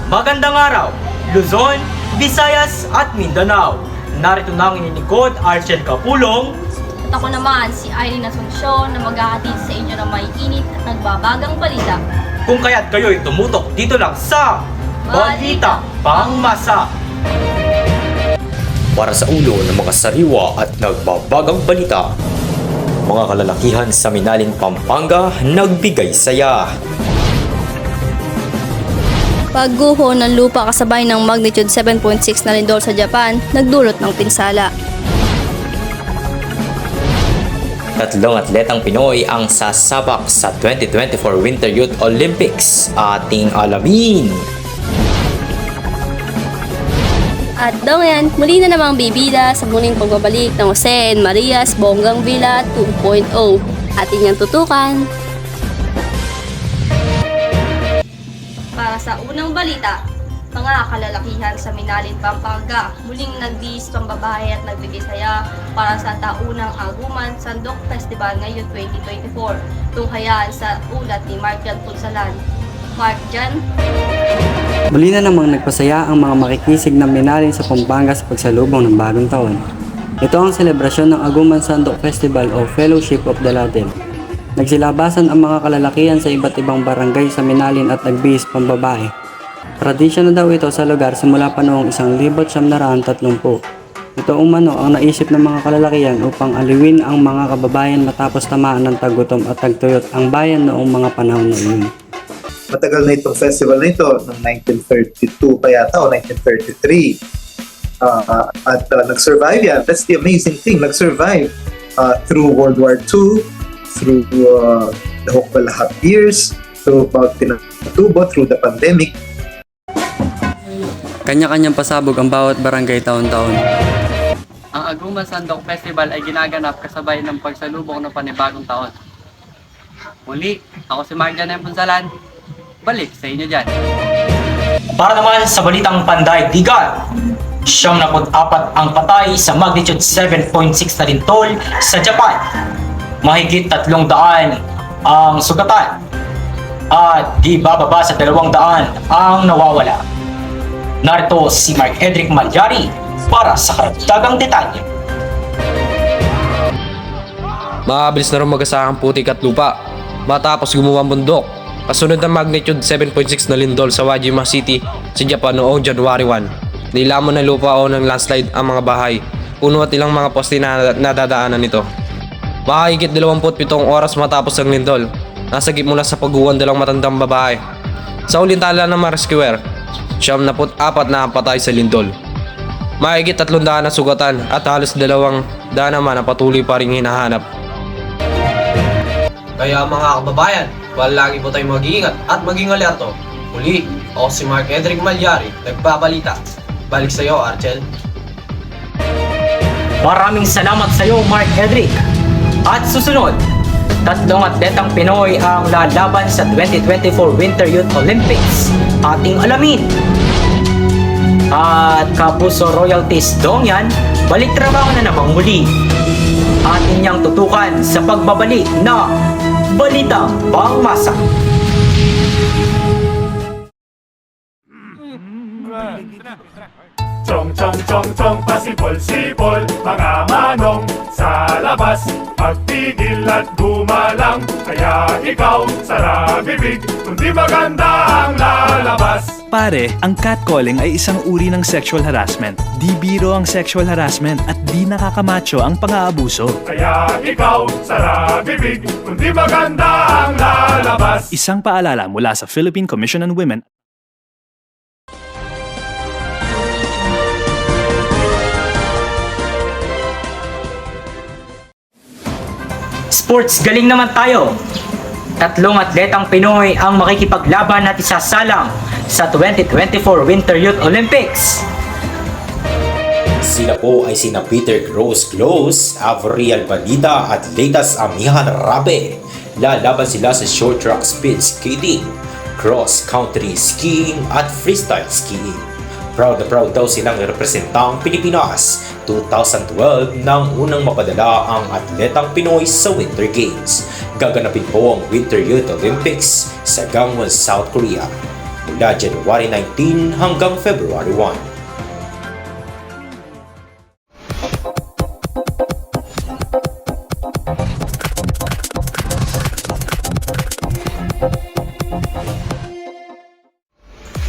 Magandang araw, Luzon, Visayas at Mindanao. Narito na ang ininikod, Archel Capulong. At ako naman, si Irene Asuncion na maghahatid sa inyo ng may init at nagbabagang balita. Kung kaya't kayo'y tumutok dito lang sa Balita Pangmasa. Para sa ulo ng mga sariwa at nagbabagang balita, mga kalalakihan sa Minaling, Pampanga nagbigay saya. Pagguho ng lupa kasabay ng magnitude 7.6 na lindol sa Japan, nagdulot ng pinsala. Tatlong atletang Pinoy ang sasabak sa 2024 Winter Youth Olympics. Ating alamin. At daw yan, muli na namang bibida sa muling pagbabalik ng Jose Marias Bonggang Villa 2.0. Ating niyang tutukan. Para sa unang balita, mga kalalakihan sa Minaling, Pampanga muling nagbihis pambabae at nagbigay saya para sa taunang Aguman Sandok Festival ngayong 2024. Tunghayan sa ulat ni Mark Jan Punsalan. Mark Jan? Muli na namang nagpasaya ang mga makikisig ng Minaling sa Pampanga sa pagsalubong ng bagong taon. Ito ang selebrasyon ng Aguman Sandok Festival o Fellowship of the Latin. Nagsilabasan ang mga kalalakihan sa iba't ibang barangay sa Minaling at nagbihis pambabae. Tradisyon na daw ito sa lugar simula pa noong 1930. Ito umano ang naisip ng mga kalalakihan upang aliwin ang mga kababayan matapos tamaan ng tagutom at tagtuyot ang bayan noong mga panahon na iyon. Matagal na itong festival na ito, noong 1932 pa yata o 1933. Nag-survive yan. That's the amazing thing. Nag-survive through World War II, through the Hokbalahap years, through Pinatubo, through the pandemic. Kanya-kanyang pasabog ang bawat barangay taon-taon. Ang Aguman Sandok Festival ay ginaganap kasabay ng pagsalubong ng panibagong taon. Muli, ako si Mark Jan Punsalan. Balik sa inyo dyan. Para naman sa balitang pandaigdigan, 74 ang patay sa magnitude 7.6 na lindol sa Japan. Mahigit 300 ang sugatan at di bababa sa 200 ang nawawala. Narito si Mark Edric Malyari para sa karagdagang detalye. Makabilis na rin magasakang putik at lupa matapos gumawa ang bundok. Kasunod ng magnitude 7.6 na lindol sa Wajima City sa Japan noong January 1. Nilamon ng lupa o ng landslide ang mga bahay, puno at ilang mga poste na nadadaanan nito. Mahigit 27 oras matapos ang lindol, nasagip mula sa paguwan dalang matandang babae. Sa uling tala ng mga rescuer, 74 na ang patay sa lindol. Mahigit 300 na sugatan at halos 200 naman ang patuloy pa rin hinahanap. Kaya mga kababayan, lagi po tayong mag-iingat at maging alerto. Muli, ako si Mark Edric Malyari, nagbabalita. Balik sa iyo, Archel. Maraming salamat sa iyo, Mark Edric. At susunod, 3 atletang Pinoy ang lalaban sa 2024 Winter Youth Olympics. Ating alamin. At Kapuso Royalties Dongyan, balik trabaho na namang muli. Atin niyang tutukan sa pagbabalik na Balita Pangmasa. Chong pasipol-sipol, mga manong sa labas, magpigil at gumalang, kaya ikaw sara bibig, kundi maganda ang lalabas. Pare, ang catcalling ay isang uri ng sexual harassment. Di biro ang sexual harassment at di nakakamacho ang pang-aabuso. Kaya ikaw sara bibig, kundi maganda ang lalabas. Isang paalala mula sa Philippine Commission on Women. Sports, galing naman tayo! 3 atletang Pinoy ang makikipaglaban at isasalang sa 2024 Winter Youth Olympics. Sila po ay sina Peter Gross, Avriel Bandida at Leitas Amihan Rabe. Lalaban sila sa short track speed skating, cross country skiing at freestyle skiing. Proud na proud daw silang representang Pilipinas. 2012 nang unang mapadala ang atletang Pinoy sa Winter Games. Gaganapin po ang Winter Youth Olympics sa Gangwon, South Korea. mula January 19 hanggang February 1.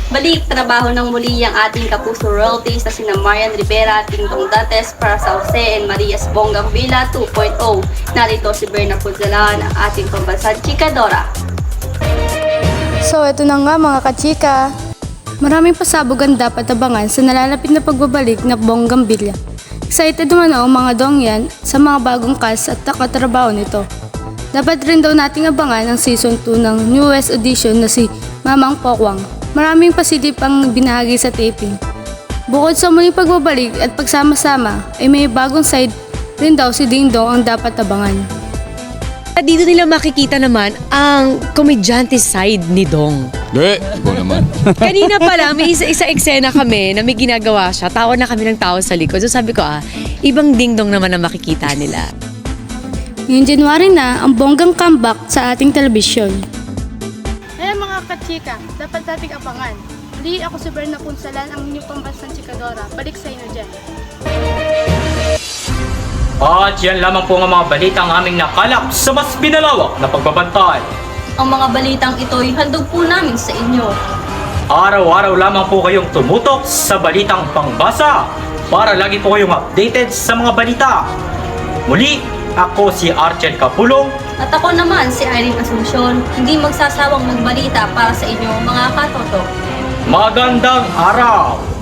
Balik trabaho ng muli ang ating kapuso royalties na sina Marian Rivera at Tingtong Dantes para sa Jose and Maria's Bonggang Villa 2.0. Narito si Berna Punzalan, ang ating pambansang chikadora. So, ito na nga mga kachika. Maraming pasabog ang dapat abangan sa nalalapit na pagbabalik na Bonggang Villa. Excited naman ang mga dongyan sa mga bagong cast at katrabaho nito. Dapat rin daw nating abangan ang season 2 ng newest edition na si Mamang Pokwang. Maraming pasilip ang binahagi sa taping. Bukod sa muling pagbabalik at pagsama-sama, ay may bagong side rin daw si Ding Dong ang dapat abangan. Dito nila makikita naman ang komedyante side ni Dong. Ikaw naman. Kanina pala, may isa eksena kami na may ginagawa siya. Tawa na kami ng tao sa likod. So sabi ko, ibang Ding Dong naman ang makikita nila. Ngayong January na ang bonggang comeback sa ating telebisyon. Kaya mga kachika, dapat nating abangan. Muli ako si Berna Punzalan, ang inyong pambansang chikadora. Balik sa inyo dyan. At yan lamang po ang mga balitang aming nakalap sa mas pinalawak na pagbabantay. Ang mga balitang ito'y handog po namin sa inyo. Araw-araw lamang po kayong tumutok sa balitang pangbasa para lagi po kayong updated sa mga balita. Muli, ako si Archel Capulong. At ako naman si Irene Asuncion, hindi magsasawang magbalita para sa inyo mga katoto. Magandang araw!